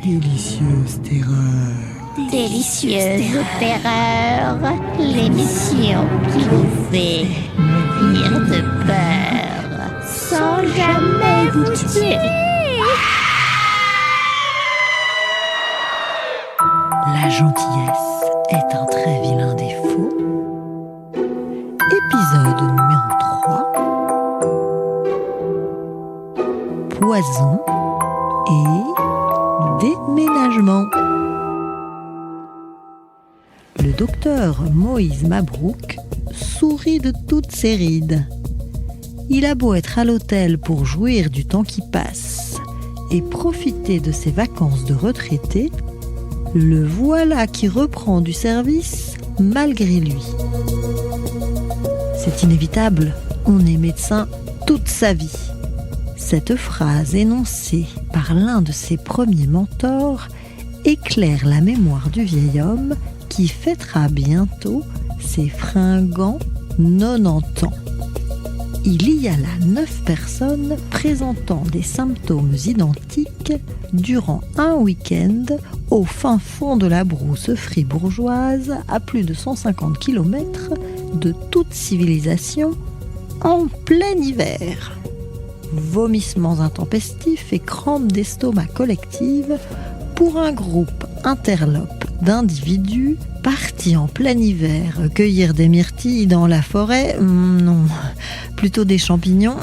Délicieuse terreur. Délicieuse terreur, l'émission qui vous fait mourir de peur sans jamais vous tuer. La gentillesse est un très vilain défaut. Épisode numéro 3. Poison et déménagement. Le docteur Moïse Mabrouk sourit de toutes ses rides. Il a beau être à l'hôtel pour jouir du temps qui passe et profiter de ses vacances de retraité, le voilà qui reprend du service malgré lui. C'est inévitable, on est médecin toute sa vie. Cette phrase énoncée par l'un de ses premiers mentors éclaire la mémoire du vieil homme qui fêtera bientôt ses fringants 90 ans. Il y a là 9 personnes présentant des symptômes identiques durant un week-end au fin fond de la brousse fribourgeoise, à plus de 150 km de toute civilisation, en plein hiver. Vomissements intempestifs et crampes d'estomac collectives pour un groupe interlope d'individus partis en plein hiver cueillir des myrtilles dans la forêt. Non, plutôt des champignons.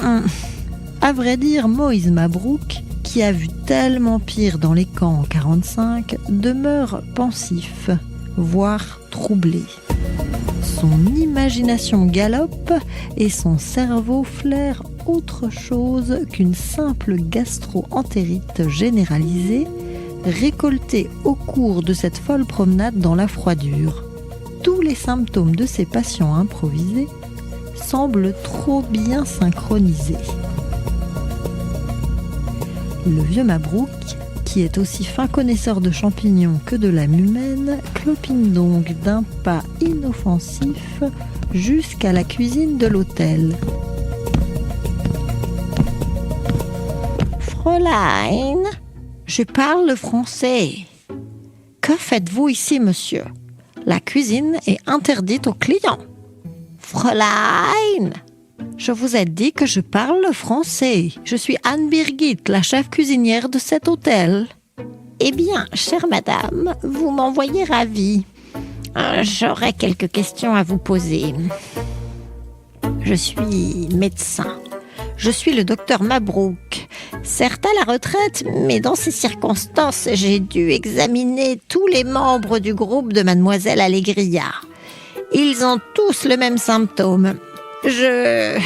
À vrai dire, Moïse Mabrouk, qui a vu tellement pire dans les camps en 45, demeure pensif, voire troublé. Son imagination galope et son cerveau flaire autre chose qu'une simple gastro-entérite généralisée récoltée au cours de cette folle promenade dans la froidure. Tous les symptômes de ces patients improvisés semblent trop bien synchronisés. Le vieux Mabrouk, qui est aussi fin connaisseur de champignons que de l'âme humaine, clopine donc d'un pas inoffensif jusqu'à la cuisine de l'hôtel. Fräulein, je parle le français. Que faites-vous ici, monsieur? La cuisine est interdite aux clients. Fräulein, je vous ai dit que je parle le français. Je suis Anne-Birgit, la chef cuisinière de cet hôtel. Eh bien, chère madame, vous m'en voyez ravie. J'aurais quelques questions à vous poser. Je suis médecin. Je suis le docteur Mabrouk. Certes à la retraite, mais dans ces circonstances, j'ai dû examiner tous les membres du groupe de Mademoiselle Allégria. Ils ont tous le même symptôme. Je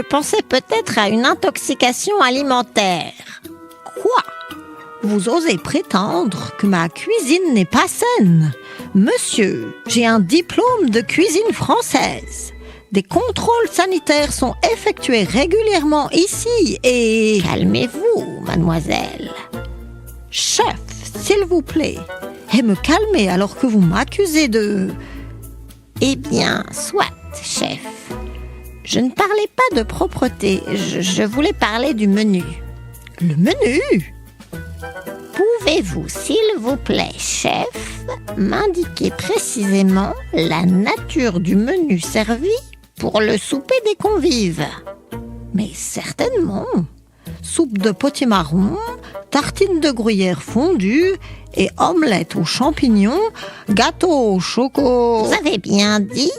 pensais peut-être à une intoxication alimentaire. Quoi? Vous osez prétendre que ma cuisine n'est pas saine? Monsieur, j'ai un diplôme de cuisine française. Des contrôles sanitaires sont effectués régulièrement ici et... Calmez-vous, mademoiselle. Chef, s'il vous plaît. Et me calmer alors que vous m'accusez de... Eh bien, soit, chef. Je ne parlais pas de propreté, je voulais parler du menu. Le menu? Pouvez-vous, s'il vous plaît, chef, m'indiquer précisément la nature du menu servi pour le souper des convives? Mais certainement. Soupe de potimarron, tartine de gruyère fondue et omelette aux champignons, gâteau au choco... Vous avez bien dit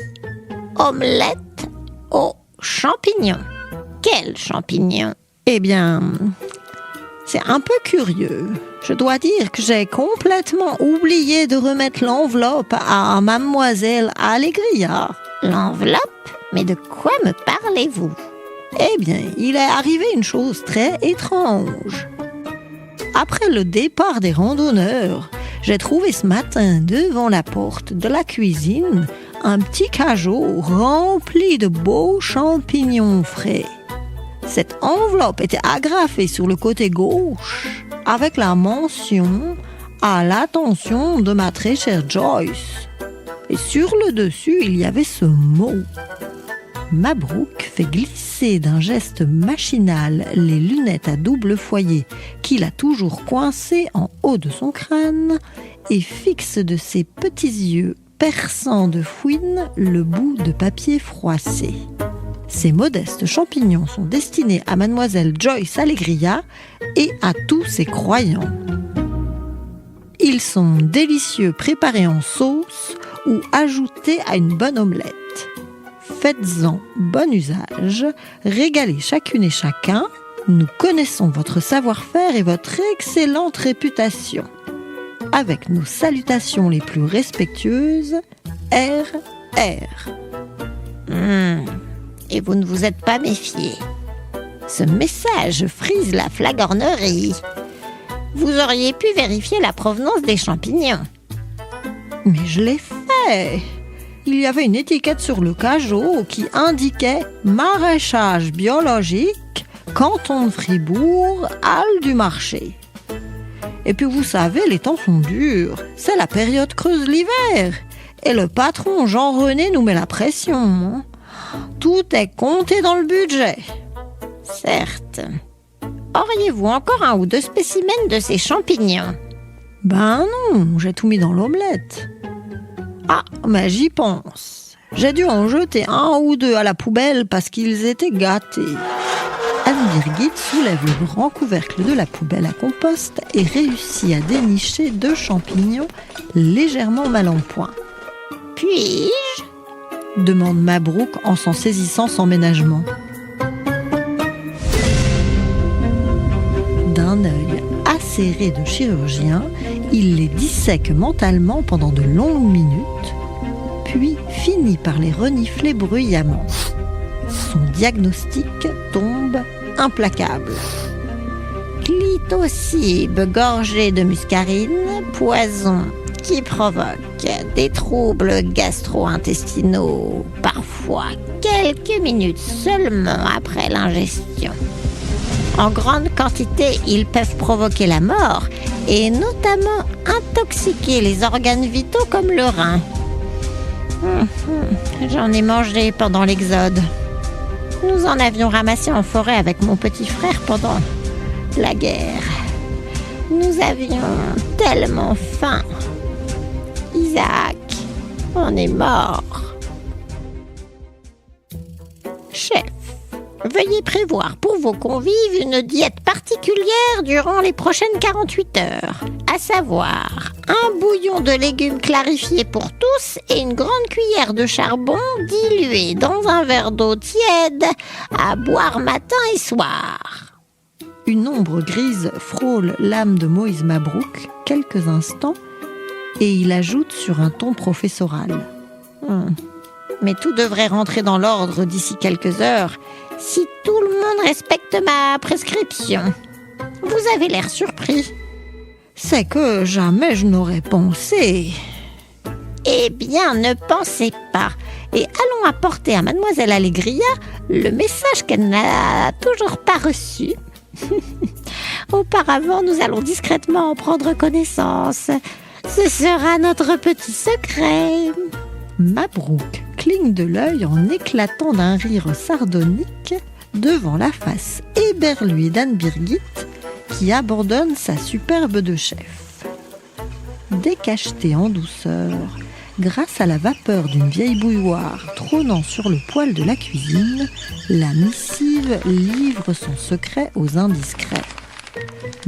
omelette aux champignons. Quels champignons? Eh bien, c'est un peu curieux. Je dois dire que j'ai complètement oublié de remettre l'enveloppe à Mademoiselle Allégria. L'enveloppe? Mais de quoi me parlez-vous? Eh bien, il est arrivé une chose très étrange. Après le départ des randonneurs, j'ai trouvé ce matin devant la porte de la cuisine un petit cajot rempli de beaux champignons frais. Cette enveloppe était agrafée sur le côté gauche avec la mention « À l'attention de ma très chère Joyce ». Et sur le dessus, il y avait ce mot Mabrouk fait glisser d'un geste machinal les lunettes à double foyer qu'il a toujours coincées en haut de son crâne et fixe de ses petits yeux perçants de fouine le bout de papier froissé. Ces modestes champignons sont destinés à Mademoiselle Joyce Allegria et à tous ses croyants. Ils sont délicieux préparés en sauce ou ajoutés à une bonne omelette. Faites-en bon usage, régalez chacune et chacun. Nous connaissons votre savoir-faire et votre excellente réputation. Avec nos salutations les plus respectueuses, R.R. Et vous ne vous êtes pas méfié. Ce message frise la flagornerie. Vous auriez pu vérifier la provenance des champignons. Mais je l'ai fait. Il y avait une étiquette sur le cajot qui indiquait « Maraîchage biologique, canton de Fribourg, halle du marché ». Et puis vous savez, les temps sont durs. C'est la période creuse l'hiver. Et le patron Jean-René nous met la pression. Tout est compté dans le budget. Certes. Auriez-vous encore 1 ou 2 spécimens de ces champignons? Ben non, j'ai tout mis dans l'omelette. Ah, mais j'y pense. J'ai dû en jeter 1 ou 2 à la poubelle parce qu'ils étaient gâtés. Anne-Birgit soulève le grand couvercle de la poubelle à compost et réussit à dénicher 2 champignons légèrement mal en point. Puis-je ? Demande Mabrouk en s'en saisissant sans ménagement. D'un œil acéré de chirurgien, il les dissèque mentalement pendant de longues minutes, puis finit par les renifler bruyamment. Son diagnostic tombe implacable. Clitocybe gorgé de muscarine, poison qui provoque des troubles gastro-intestinaux, parfois quelques minutes seulement après l'ingestion. En grande quantité, ils peuvent provoquer la mort et notamment intoxiquer les organes vitaux comme le rein. J'en ai mangé pendant l'exode. Nous en avions ramassé en forêt avec mon petit frère pendant la guerre. Nous avions tellement faim. Isaac, on est mort. Chef, veuillez prévoir pour vos convives une diète particulière durant les prochaines 48 heures, à savoir un bouillon de légumes clarifiés pour tous et une grande cuillère de charbon diluée dans un verre d'eau tiède à boire matin et soir. Une ombre grise frôle l'âme de Moïse Mabrouk quelques instants et il ajoute sur un ton professoral. Mais tout devrait rentrer dans l'ordre d'ici quelques heures si tout le monde respecte ma prescription. Vous avez l'air surpris. C'est que jamais je n'aurais pensé. Eh bien, ne pensez pas. Et allons apporter à Mademoiselle Allegria le message qu'elle n'a toujours pas reçu. Auparavant, nous allons discrètement en prendre connaissance. Ce sera notre petit secret. Mabrouk cligne de l'œil en éclatant d'un rire sardonique devant la face éberluée d'Anne-Birgit qui abandonne sa superbe de chef. Décachetée en douceur, grâce à la vapeur d'une vieille bouilloire trônant sur le poêle de la cuisine, la missive livre son secret aux indiscrets.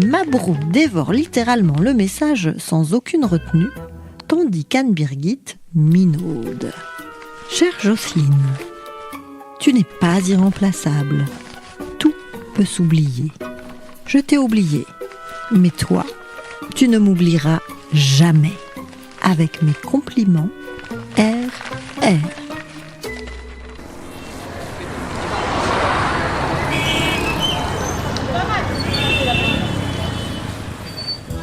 Mabrouk dévore littéralement le message sans aucune retenue, tandis qu'Anne-Birgit minaude. Chère Jocelyne, tu n'es pas irremplaçable. Tout peut s'oublier. Je t'ai oublié, mais toi, tu ne m'oublieras jamais. Avec mes compliments, R.R.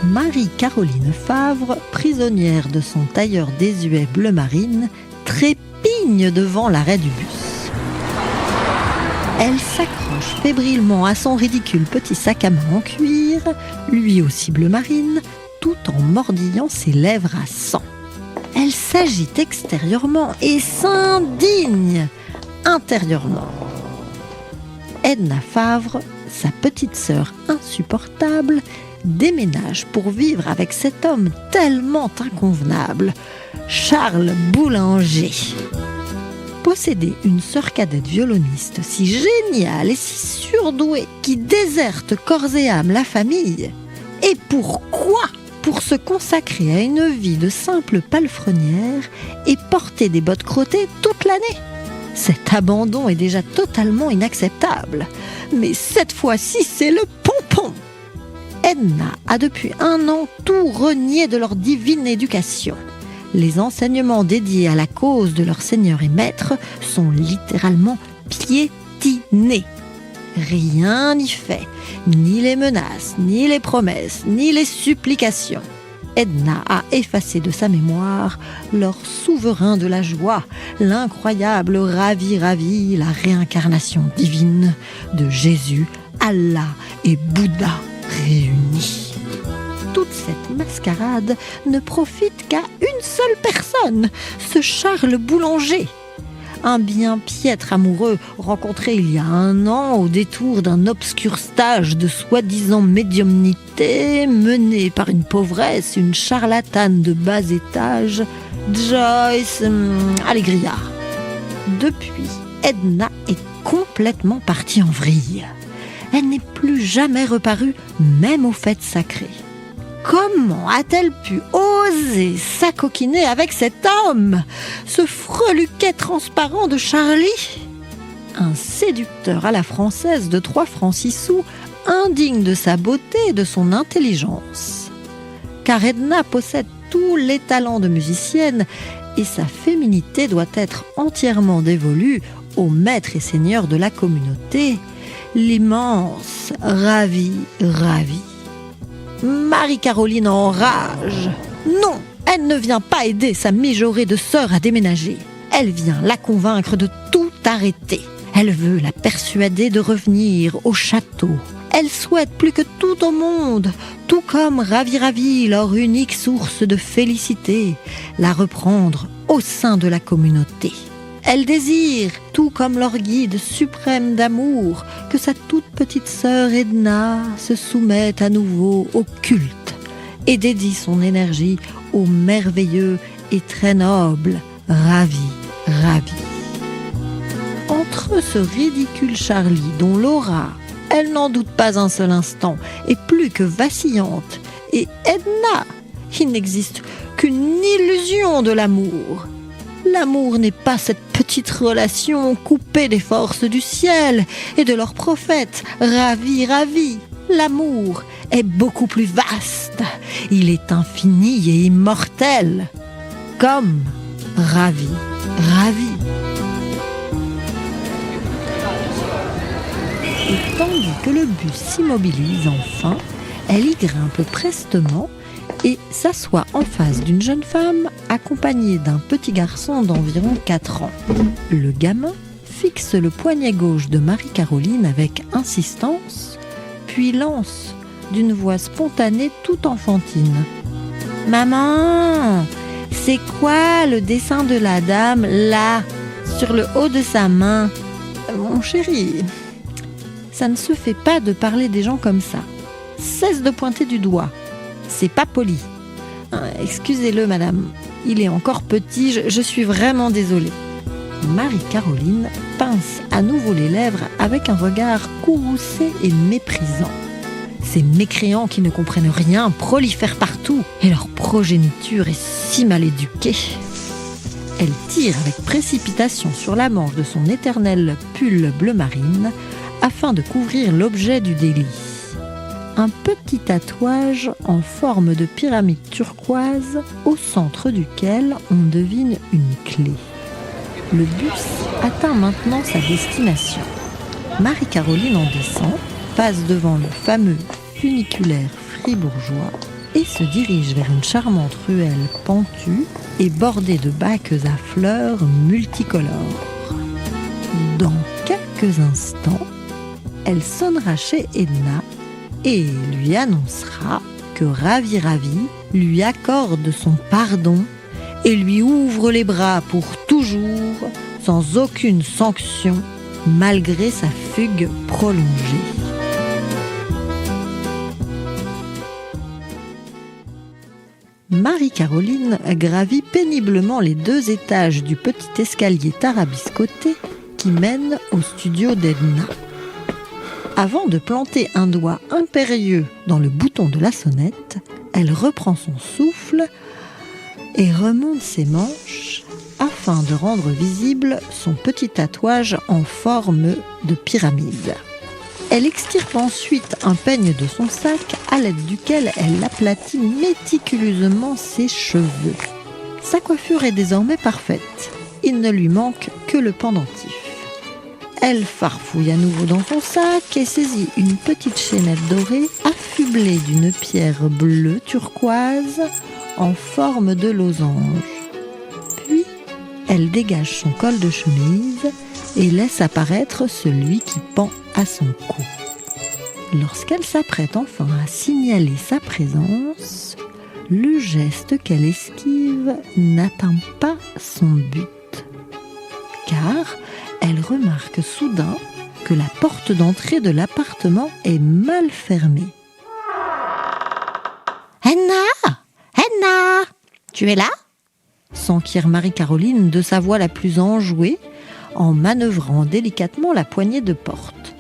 Marie-Caroline Favre, prisonnière de son tailleur désuet bleu marine, trépigne devant l'arrêt du bus. Elle s'accroche fébrilement à son ridicule petit sac à main en cuir, lui aussi bleu marine, tout en mordillant ses lèvres à sang. Elle s'agite extérieurement et s'indigne. intérieurement. Edna Favre, sa petite sœur insupportable, déménage pour vivre avec cet homme tellement inconvenable, Charles Boulanger. Posséder une sœur cadette violoniste si géniale et si surdouée qui déserte corps et âme la famille. Et pourquoi ? Pour se consacrer à une vie de simple palefrenière et porter des bottes crottées toute l'année. Cet abandon est déjà totalement inacceptable. Mais cette fois-ci, c'est le pompon. Edna a depuis 1 an tout renié de leur divine éducation. Les enseignements dédiés à la cause de leur Seigneur et Maître sont littéralement piétinés. Rien n'y fait, ni les menaces, ni les promesses, ni les supplications. Edna a effacé de sa mémoire leur souverain de la joie, l'incroyable Ravi, la réincarnation divine de Jésus, Allah et Bouddha réunis. Toute cette mascarade ne profite qu'à une seule personne, ce Charles Boulanger. Un bien piètre amoureux rencontré il y a 1 an au détour d'un obscur stage de soi-disant médiumnité mené par une pauvresse, une charlatane de bas étage, Joyce Allegria. Depuis, Edna est complètement partie en vrille. Elle n'est plus jamais reparue, même aux fêtes sacrées. Comment a-t-elle pu oser s'acoquiner avec cet homme, ce freluquet transparent de Charlie ? Un séducteur à la française de 3 francs 6 sous, indigne de sa beauté et de son intelligence. Car Edna possède tous les talents de musicienne et sa féminité doit être entièrement dévolue au maître et seigneur de la communauté, l'immense Ravi. Marie-Caroline enrage. Non, elle ne vient pas aider sa mijaurée de sœur à déménager. Elle vient la convaincre de tout arrêter. Elle veut la persuader de revenir au château. Elle souhaite plus que tout au monde, tout comme Ravi, leur unique source de félicité, la reprendre au sein de la communauté. Elle désire, tout comme leur guide suprême d'amour, que sa toute petite sœur Edna se soumette à nouveau au culte et dédie son énergie au merveilleux et très noble Ravi. Entre ce ridicule Charlie dont l'aura, elle n'en doute pas un seul instant, est plus que vacillante, et Edna, il n'existe qu'une illusion de l'amour. L'amour n'est pas cette petite relation coupée des forces du ciel et de leurs prophètes. Ravi. L'amour est beaucoup plus vaste. Il est infini et immortel. Comme Ravi. Et tandis que le bus s'immobilise enfin, elle y grimpe prestement et s'assoit en face d'une jeune femme accompagnée d'un petit garçon d'environ 4 ans. Le gamin fixe le poignet gauche de Marie-Caroline avec insistance, puis lance d'une voix spontanée tout enfantine. « Maman, c'est quoi le dessin de la dame là, sur le haut de sa main ?»« Mon chéri, ça ne se fait pas de parler des gens comme ça. Cesse de pointer du doigt. C'est pas poli. Excusez-le, madame. Il est encore petit, je suis vraiment désolée. » Marie-Caroline pince à nouveau les lèvres avec un regard courroucé et méprisant. Ces mécréants qui ne comprennent rien prolifèrent partout et leur progéniture est si mal éduquée. Elle tire avec précipitation sur la manche de son éternel pull bleu marine afin de couvrir l'objet du délit. Un petit tatouage en forme de pyramide turquoise au centre duquel on devine une clé. Le bus atteint maintenant sa destination. Marie-Caroline en descend, passe devant le fameux funiculaire fribourgeois et se dirige vers une charmante ruelle pentue et bordée de bacs à fleurs multicolores. Dans quelques instants, elle sonnera chez Edna et lui annoncera que Ravi lui accorde son pardon et lui ouvre les bras pour toujours sans aucune sanction, malgré sa fugue prolongée. Marie-Caroline gravit péniblement les 2 étages du petit escalier tarabiscoté qui mène au studio d'Edna. Avant de planter un doigt impérieux dans le bouton de la sonnette, elle reprend son souffle et remonte ses manches afin de rendre visible son petit tatouage en forme de pyramide. Elle extirpe ensuite un peigne de son sac à l'aide duquel elle aplatit méticuleusement ses cheveux. Sa coiffure est désormais parfaite. Il ne lui manque que le pendentif. Elle farfouille à nouveau dans son sac et saisit une petite chaînette dorée affublée d'une pierre bleue turquoise en forme de losange. Puis, elle dégage son col de chemise et laisse apparaître celui qui pend à son cou. Lorsqu'elle s'apprête enfin à signaler sa présence, le geste qu'elle esquive n'atteint pas son but. Car elle remarque soudain que la porte d'entrée de l'appartement est mal fermée. « Edna ! Edna ! Tu es là ?» s'enquiert Marie-Caroline de sa voix la plus enjouée en manœuvrant délicatement la poignée de porte.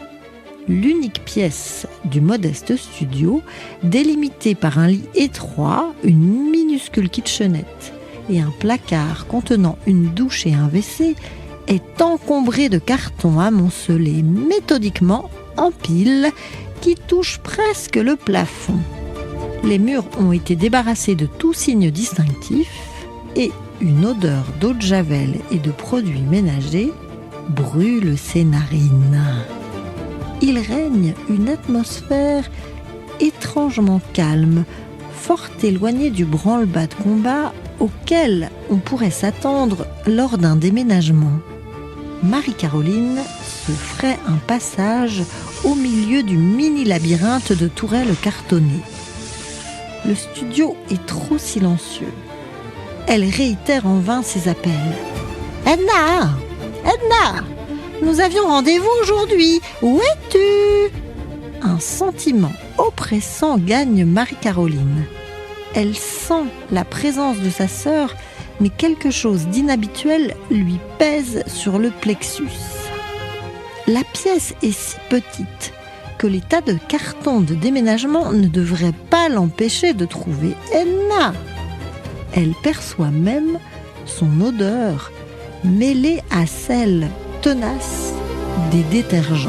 L'unique pièce du modeste studio, délimitée par un lit étroit, une minuscule kitchenette et un placard contenant une douche et un WC, est encombrée de cartons amoncelés méthodiquement en piles qui touchent presque le plafond. Les murs ont été débarrassés de tout signe distinctif et une odeur d'eau de javel et de produits ménagers brûle ses narines. Il règne une atmosphère étrangement calme, fort éloignée du branle-bas de combat auquel on pourrait s'attendre lors d'un déménagement. Marie-Caroline se ferait un passage au milieu du mini-labyrinthe de tourelles cartonnées. Le studio est trop silencieux. Elle réitère en vain ses appels. « Edna ! Edna ! Nous avions rendez-vous aujourd'hui. Où es-tu » Un sentiment oppressant gagne Marie-Caroline. Elle sent la présence de sa sœur, mais quelque chose d'inhabituel lui pèse sur le plexus. La pièce est si petite que les tas de cartons de déménagement ne devraient pas l'empêcher de trouver Edna. Elle perçoit même son odeur mêlée à celle tenace des détergents.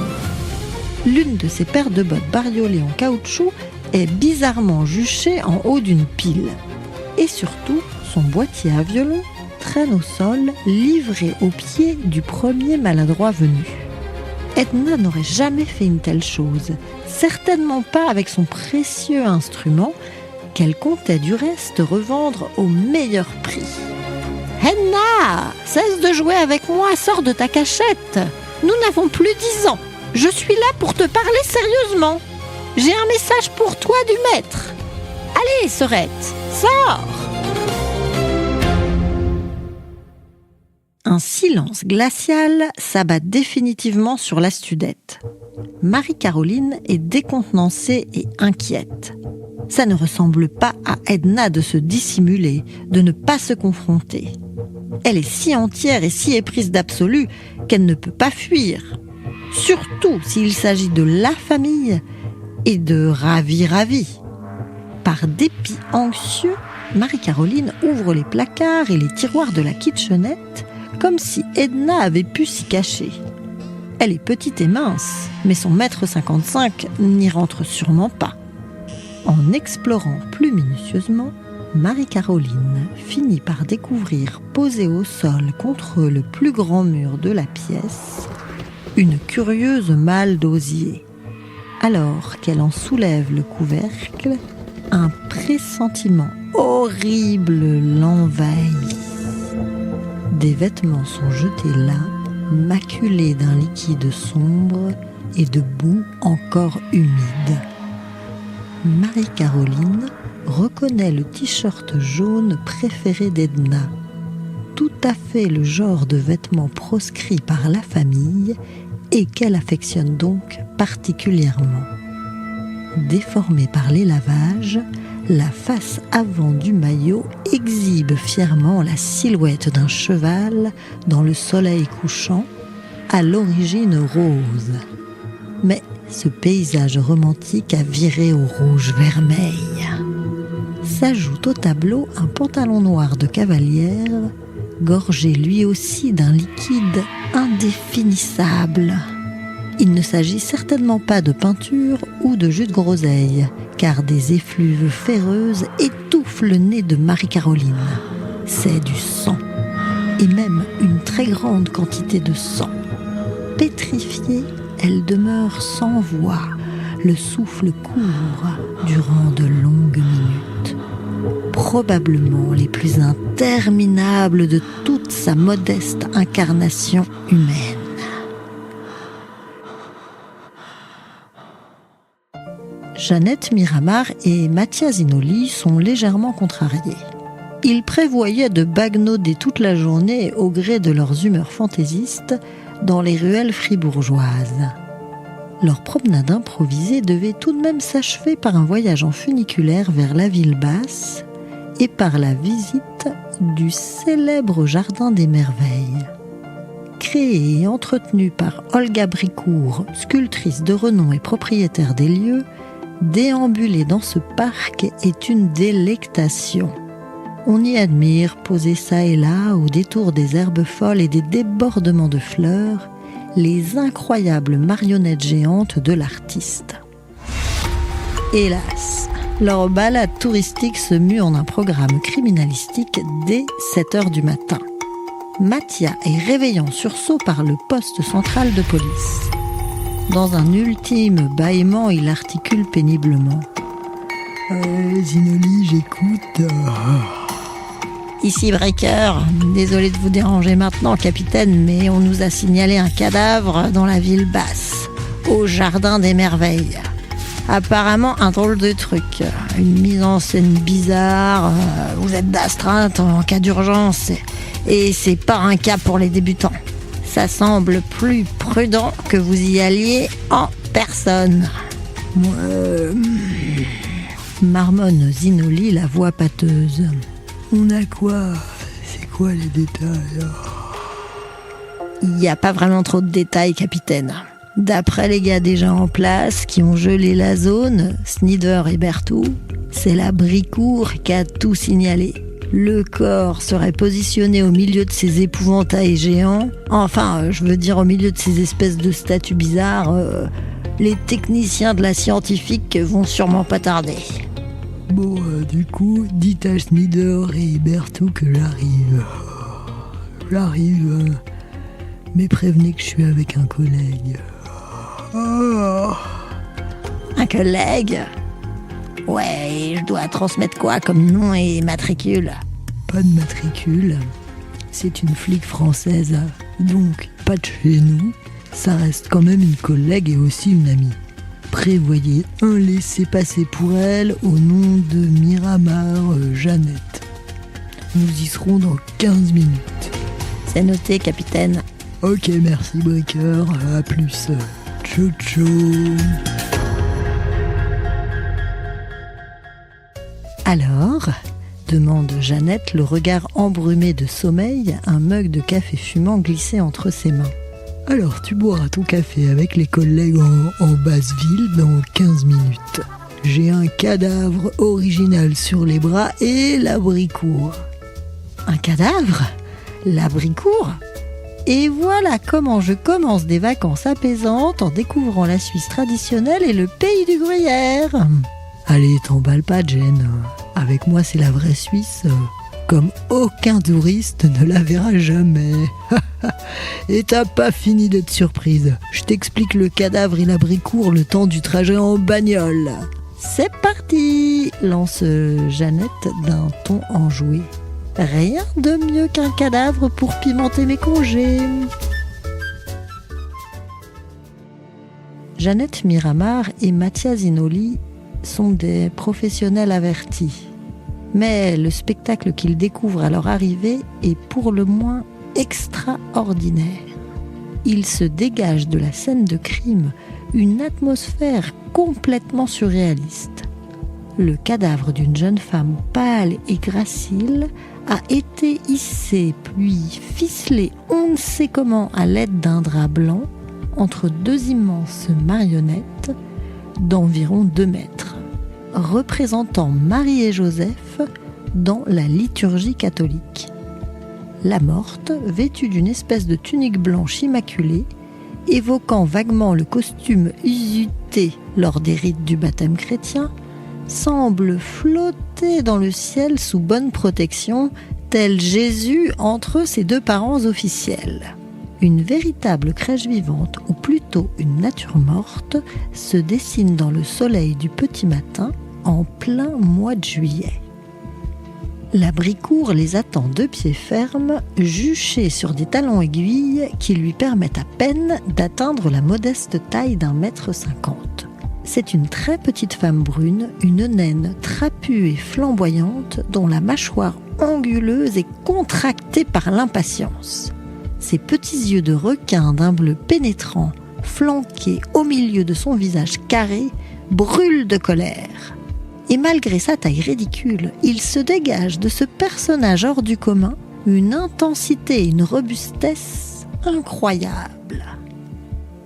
L'une de ses paires de bottes bariolées en caoutchouc est bizarrement juchée en haut d'une pile. Et surtout, son boîtier à violon traîne au sol, livré aux pieds du premier maladroit venu. Edna n'aurait jamais fait une telle chose, certainement pas avec son précieux instrument, qu'elle comptait du reste revendre au meilleur prix. « Edna, cesse de jouer avec moi, sors de ta cachette. Nous n'avons plus 10 ans. Je suis là pour te parler sérieusement. J'ai un message pour toi du maître. Allez, sœurette, sors !» Un silence glacial s'abat définitivement sur la studette. Marie-Caroline est décontenancée et inquiète. Ça ne ressemble pas à Edna de se dissimuler, de ne pas se confronter. Elle est si entière et si éprise d'absolu qu'elle ne peut pas fuir. Surtout s'il s'agit de la famille et de Ravi. Par dépit anxieux, Marie-Caroline ouvre les placards et les tiroirs de la kitchenette comme si Edna avait pu s'y cacher. Elle est petite et mince, mais son 1,55 m n'y rentre sûrement pas. En explorant plus minutieusement, Marie-Caroline finit par découvrir, posée au sol contre le plus grand mur de la pièce, une curieuse malle d'osier. Alors qu'elle en soulève le couvercle, un pressentiment horrible l'envahit. Des vêtements sont jetés là, maculés d'un liquide sombre et de boue encore humide. Marie-Caroline reconnaît le t-shirt jaune préféré d'Edna. tout à fait le genre de vêtements proscrits par la famille et qu'elle affectionne donc particulièrement. Déformée par les lavages, la face avant du maillot exhibe fièrement la silhouette d'un cheval dans le soleil couchant, à l'origine rose. Mais ce paysage romantique a viré au rouge-vermeil. S'ajoute au tableau un pantalon noir de cavalière, gorgé lui aussi d'un liquide indéfinissable. Il ne s'agit certainement pas de peinture ou de jus de groseille, car des effluves ferreuses étouffent le nez de Marie-Caroline. C'est du sang, et même une très grande quantité de sang. Pétrifiée, elle demeure sans voix, le souffle court durant de longues minutes, probablement les plus interminables de toute sa modeste incarnation humaine. Jeannette Miramar et Mattia Zinoli sont légèrement contrariés. Ils prévoyaient de baguenauder toute la journée au gré de leurs humeurs fantaisistes dans les ruelles fribourgeoises. Leur promenade improvisée devait tout de même s'achever par un voyage en funiculaire vers la ville basse et par la visite du célèbre Jardin des Merveilles. Créé et entretenu par Olga Bricourt, sculptrice de renom et propriétaire des lieux, déambuler dans ce parc est une délectation. On y admire, posés çà et là, au détour des herbes folles et des débordements de fleurs, les incroyables marionnettes géantes de l'artiste. Hélas, leur balade touristique se mue en un programme criminalistique dès 7h du matin. Mattia est réveillé en sursaut par le poste central de police. Dans un ultime bâillement, il articule péniblement. Zinoli, j'écoute. Ici Breaker, désolé de vous déranger maintenant, capitaine, mais on nous a signalé un cadavre dans la ville basse, au Jardin des Merveilles. Apparemment un drôle de truc, une mise en scène bizarre, vous êtes d'astreinte en cas d'urgence, et c'est pas un cas pour les débutants. Ça semble plus prudent que vous y alliez en personne. Marmonne Zinoli, la voix pâteuse. On a quoi? C'est quoi les détails? Il n'y a pas vraiment trop de détails, capitaine. D'après les gars déjà en place, qui ont gelé la zone, Snider et Berthoud, c'est la Bricourt qui a tout signalé. Le corps serait positionné au milieu de ces épouvantails géants. Enfin, je veux dire au milieu de ces espèces de statues bizarres. Les techniciens de la scientifique vont sûrement pas tarder. Bon, du coup, dites à Snider et Berthoud que j'arrive. Mais prévenez que je suis avec un collègue. Un collègue? Ouais, je dois transmettre quoi comme nom et matricule? Pas de matricule. C'est une flic française, donc pas de chez nous. Ça reste quand même une collègue et aussi une amie. Prévoyez un laissez-passer pour elle au nom de Miramar Jeannette. Nous y serons dans 15 minutes. C'est noté, capitaine. Ok, merci Breaker. À plus. Ciao, ciao. Alors, demande Jeannette, le regard embrumé de sommeil, un mug de café fumant glissé entre ses mains. Alors, tu boiras ton café avec les collègues en basse ville dans 15 minutes. J'ai un cadavre original sur les bras et la Bricourt. Un cadavre? La Bricourt? Et voilà comment je commence des vacances apaisantes en découvrant la Suisse traditionnelle et le pays du gruyère. Allez, t'emballe pas, Jen. Avec moi, c'est la vraie Suisse. Comme aucun touriste ne la verra jamais. Et t'as pas fini d'être surprise. Je t'explique le cadavre et la Bricourt le temps du trajet en bagnole. C'est parti, lance Jeannette d'un ton enjoué. Rien de mieux qu'un cadavre pour pimenter mes congés. Jeannette Miramar et Mattia Zinoli sont des professionnels avertis. Mais le spectacle qu'ils découvrent à leur arrivée est pour le moins extraordinaire. Il se dégage de la scène de crime une atmosphère complètement surréaliste. Le cadavre d'une jeune femme pâle et gracile a été hissé puis ficelé on ne sait comment à l'aide d'un drap blanc entre deux immenses marionnettes d'environ 2 mètres, représentant Marie et Joseph dans la liturgie catholique. La morte, vêtue d'une espèce de tunique blanche immaculée, évoquant vaguement le costume usité lors des rites du baptême chrétien, semble flotter dans le ciel sous bonne protection, tel Jésus entre ses 2 parents officiels. Une véritable crèche vivante, ou plutôt une nature morte, se dessine dans le soleil du petit matin en plein mois de juillet. La Bricourt les attend de pied ferme, juchés sur des talons aiguilles qui lui permettent à peine d'atteindre la modeste taille d'1,50 m. C'est une très petite femme brune, une naine trapue et flamboyante dont la mâchoire anguleuse est contractée par l'impatience. Ses petits yeux de requin d'un bleu pénétrant, flanqués au milieu de son visage carré, brûlent de colère. Et malgré sa taille ridicule, il se dégage de ce personnage hors du commun une intensité et une robustesse incroyables.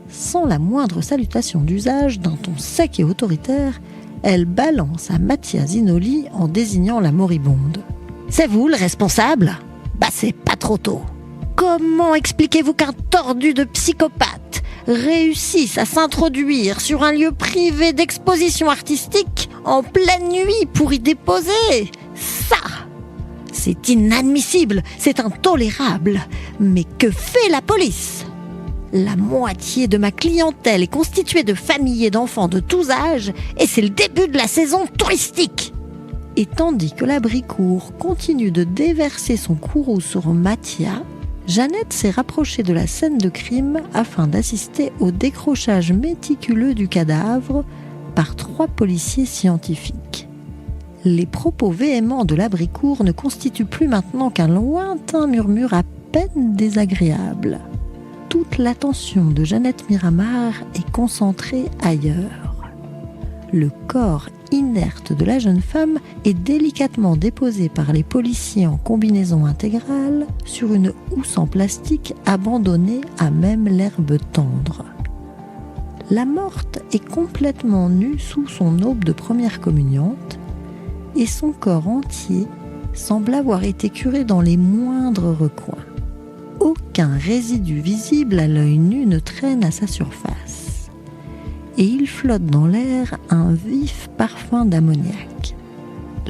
Sans la moindre salutation d'usage, d'un ton sec et autoritaire, elle balance à Mattia Zinoli en désignant la moribonde. « C'est vous le responsable ? Bah c'est pas trop tôt. Comment expliquez-vous qu'un tordu de psychopathe réussisse à s'introduire sur un lieu privé d'exposition artistique en pleine nuit pour y déposer ça ? C'est inadmissible, c'est intolérable. Mais que fait la police ? La moitié de ma clientèle est constituée de familles et d'enfants de tous âges et c'est le début de la saison touristique. » Et tandis que la Bricourt continue de déverser son courroux sur Mattia, Jeannette s'est rapprochée de la scène de crime afin d'assister au décrochage méticuleux du cadavre par 3 policiers scientifiques. Les propos véhéments de la Bricourt ne constituent plus maintenant qu'un lointain murmure à peine désagréable. Toute l'attention de Jeannette Miramar est concentrée ailleurs. Le corps inerte de la jeune femme est délicatement déposé par les policiers en combinaison intégrale sur une housse en plastique abandonnée à même l'herbe tendre. La morte est complètement nue sous son aube de première communiante et son corps entier semble avoir été curé dans les moindres recoins. Aucun résidu visible à l'œil nu ne traîne à sa surface. Et il flotte dans l'air un vif parfum d'ammoniac.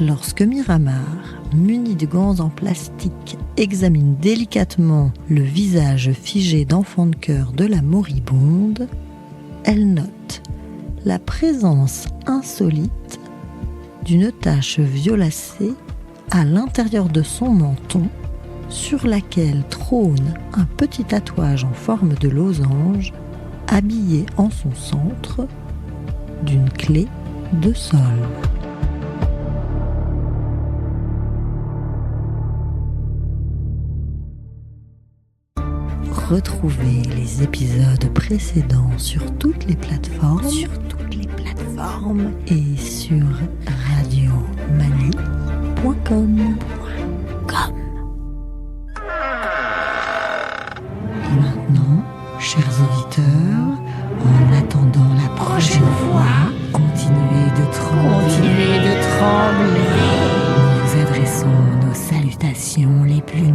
Lorsque Miramar, muni de gants en plastique, examine délicatement le visage figé d'enfant de cœur de la moribonde, elle note la présence insolite d'une tache violacée à l'intérieur de son menton, sur laquelle trône un petit tatouage en forme de losange, habillé en son centre d'une clé de sol. Retrouvez les épisodes précédents sur toutes les plateformes, et sur radiomanie.com. Et maintenant, chers auditeurs, en attendant la prochaine fois, continuez de trembler. Nous vous adressons nos salutations les plus